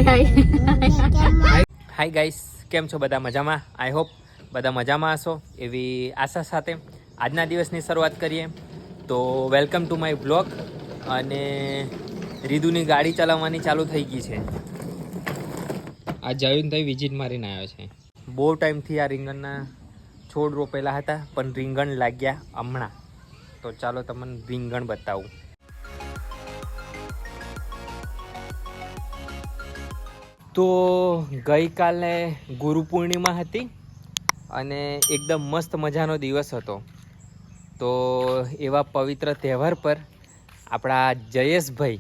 Hi guys, કેમ છો બધા? મજામાં? આઈ હોપ બધા મજામાં હશો એવી આશા સાથે આજના દિવસની શરૂઆત કરીએ. તો વેલકમ ટુ માય બ્લોગ. અને રીદુની ગાડી ચલાવવાની ચાલુ થઈ ગઈ છે. આ જયુન તઈ વિઝિટ મારીને આવ્યો છે. બહુ ટાઈમથી આ રીંગણના છોડ રોપેલા હતા, પણ રીંગણ લાગ્યા હમણાં. તો ચાલો તમને રીંગણ બતાવું. તો ગઈકાલે ગુરુ પૂર્ણિમા હતી અને એકદમ મસ્ત મજાનો દિવસ હતો. તો એવા પવિત્ર તહેવાર પર આપણા જયેશભાઈ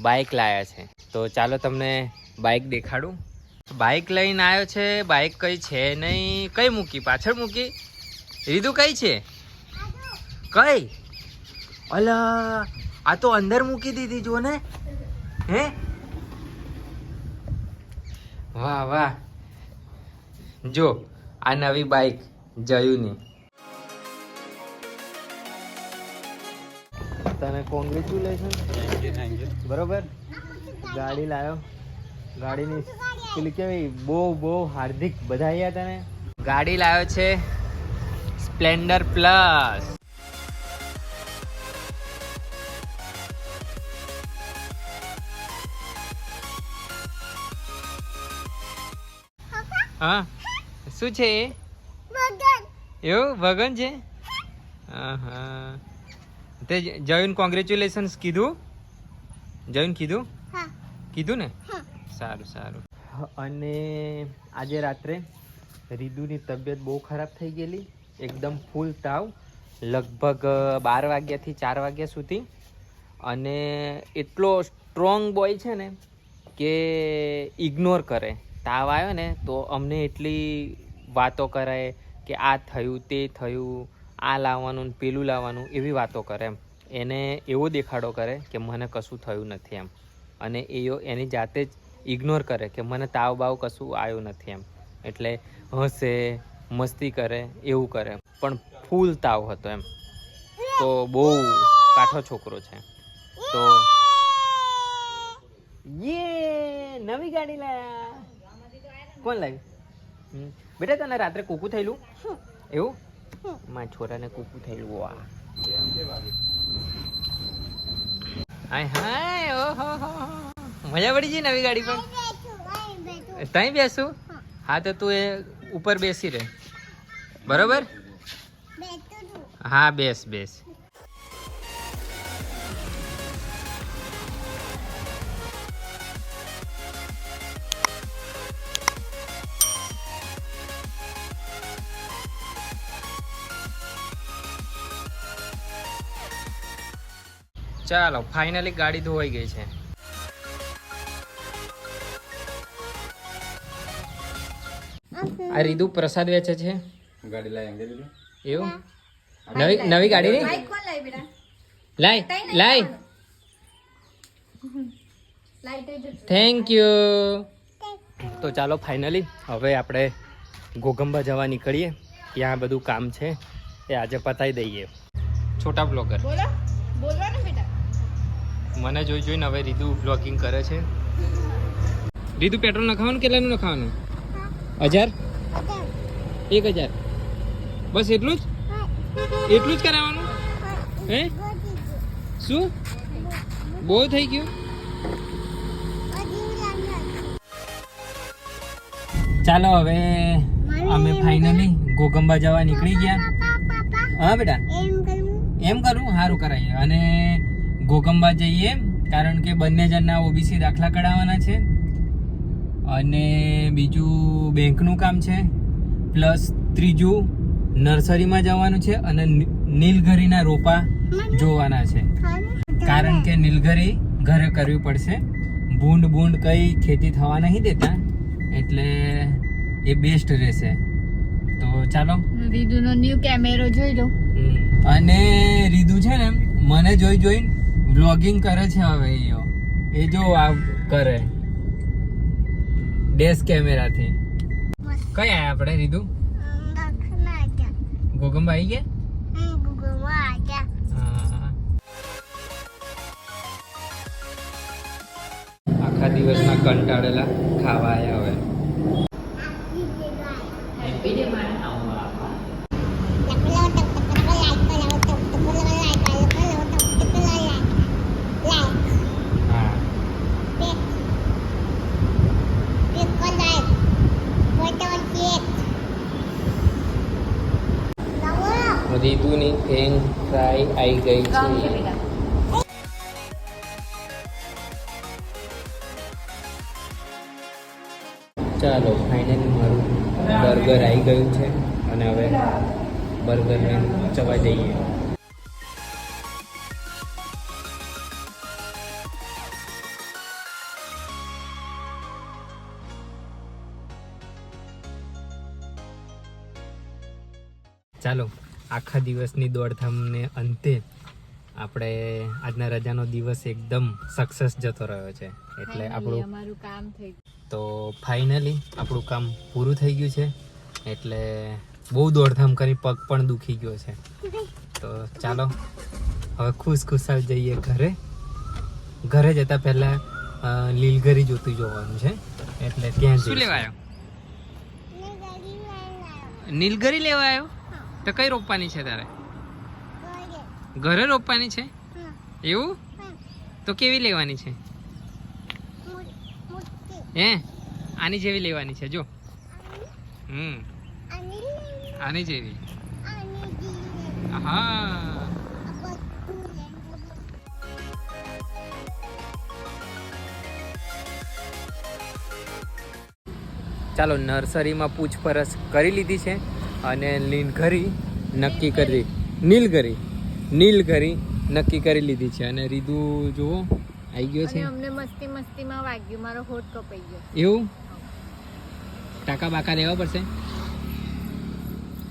બાઇક લાવ્યા છે. તો ચાલો તમને બાઇક દેખાડું. બાઇક લઈને આવ્યો છે. બાઇક કઈ છે નહીં, કઈ મૂકી? પાછળ મૂકી. રીધું કઈ છે? કઈ? અલા, આ તો અંદર મૂકી દીધી. જો ને. હે, વાહ વાહ. જો આ નવી બાઇક જયુની. તને કોંગ્રેચ્યુલેશન. Thank you. બરોબર, ગાડી લાવ્યો. ગાડીની પેલી કેવી બહુ હાર્દિક બધાઈ તને. ગાડી લાવ્યો છે સ્પ્લેન્ડર પ્લસ. હા, શું છે એ? એવું વગન છે? હા. તે જયુન કોંગ્રેચ્યુલેશન્સ કીધું? જયુન કીધું? કીધું ને? સારું સારું. અને આજે રાત્રે રીદુની તબિયત બહુ ખરાબ થઈ ગયેલી. એકદમ ફૂલ તાવ, લગભગ 12 વાગ્યાથી 4 વાગ્યા સુધી. અને એટલો સ્ટ્રોંગ બોય છે ને કે ઇગ્નોર કરે. તાવ આવ્યો ને તો અમને એટલી વાતો કરાય કે આ થયું, તે થયું, આ લાવવાનું, પેલું લાવવાનું, એવી વાતો કરે એમ. એને એવો દેખાડો કરે કે મને કશું થયું નથી એમ. અને એની જાતે જ ઇગ્નોર કરે કે મને તાવ બાવ કશું આવ્યું નથી એમ. એટલે હસે, મસ્તી કરે, એવું કરે. પણ ફૂલ તાવ હતો એમ. તો બહુ કાઠો છોકરો છે. તો યે નવી ગાડી લાયા. કોણ લાવ્યું? બેટા તને રાત્રે કૂકું થયેલું? એવું? મારા છોરાને કૂકું થયેલું. વાહ, હાય હાય, ઓહો, મજા પડી ગઈ નવી ગાડી પર. ત્યાં બેસું? હા, તો તું એ ઉપર બેસી રહે. બરોબર? હા, બેસ બેસ. ચાલો, ફાઇનલી ગાડી ધોવાઈ ગઈ છે. આ રીદુ પ્રસાદ વેચે છે. ગાડી લાય. એવું? નવી ગાડી ની લાય. Thank you. તો ચાલો ફાઇનલી હવે આપણે ઘોગંબા જવા નીકળીએ. ત્યાં બધું કામ છે એ આજે પતાવી દઈએ. છોટા બ્લોગર મને જોઈને હવે રીદુ બ્લોગિંગ કરે છે. રીદુ પેટ્રોલ નખાવાનું કેટલાનું નખાવાનું? 1000? 1000? બસ એટલું જ? એટલું જ કરાવવાનું? હે, શું બહુ થઈ ગયું? ચાલો હવે અમે ફાઇનલી ઘોગંબા જવા નીકળી ગયા. હા બેટા, એમ કરું? સારું કરાવીએ. અને ઘોગંબા જઈએ કારણ કે બંને જણના ઓબીસી દાખલા કઢાવવાના છે. અને બીજું બેંકનું કામ છે. પ્લસ ત્રીજું નર્સરીમાં જવાનું છે. અને નીલગરીના રોપા જોવાના છે. કારણ કે નીલગરી ઘરે કરવી પડશે. ભૂંડ કઈ ખેતી થવા નહીં દેતા, એટલે એ બેસ્ટ રહેશે. તો ચાલો, રીદુનો ન્યુ કેમેરો જોઈ લો. અને રીદુ છે ને મને જોઈને વ્લોગિંગ કરે છે હવે. એ જો આ કરે ડેશ કેમેરાથી. કઈ આયા આપણે રીદુ? ઘોગંબા આવી ગયા. આખા દિવસના કંટાળેલા ખાવા આવ્યા હવે. હા રીતુની ફ્રેન્ચ ફ્રાય આવી ગઈ છે. ચાલો ફાઇનલી મારું બર્ગર આવી ગયું છે અને હવે બર્ગરને ચવા જઈએ. ચાલો આખા દિવસની દોડધામને અંતે આપણે આજના રજાનો દિવસ એકદમ સક્સેસ જતો રહ્યો છે. એટલે આપણું અમારું કામ થઈ ગયું. તો ફાઇનલી આપણું કામ પૂરું થઈ ગયું છે. એટલે બહુ દોડધામ કરી પગ પણ દુખી ગયો છે. તો ચાલો હવે ખુશખુશાલ જઈએ ઘરે. ઘરે જતા પહેલા લીલગરી જોવાનું છે એટલે ત્યાં શું લેવા આવ્યો? નીલગરી લેવા આવ્યો? તો કઈ રોપવાની છે તારે? ઘરે રોપવાની છે એવું? તો કેવી લેવાની છે? હે આની જેવી લેવાની છે જો. આની જેવી. હા ચાલો નર્સરીમાં પૂછપરછ કરી લીધી છે અને નીલગરી નક્કી કરી નીલગરી નક્કી કરી લીધી છે. અને રીતુ જુઓ આવી ગયો છે. અમને મસ્તીમાં વાગ્યું, મારો હોઠ કપાઈ ગયો. એવું ટાકા બાકા લેવા પડશે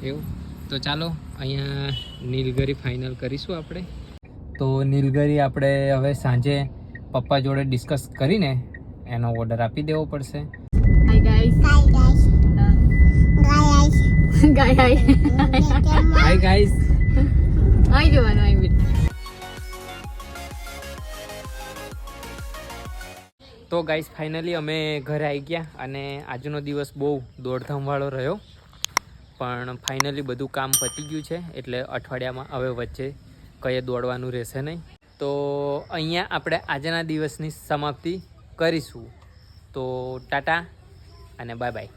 એવું? તો ચાલો અહીંયા નીલગરી ફાઇનલ કરીશું આપણે. તો નીલગરી આપણે હવે સાંજે પપ્પા જોડે ડિસ્કસ કરીને એનો ઓર્ડર આપી દેવો પડશે. Hi guys. Hi guys. હાય જોવાનું આઈ બેટ. તો ગાઈસ ફાઇનલી અમે ઘરે આવી ગયા અને આજનો દિવસ બહુ દોડધામવાળો રહ્યો. પણ ફાઇનલી બધું કામ પતી ગયું છે એટલે અઠવાડિયામાં હવે વચ્ચે કંઈ દોડવાનું રહેશે નહીં. તો અહીંયા આપણે આજના દિવસની સમાપ્તિ કરીશું. તો ટાટા અને બાય બાય.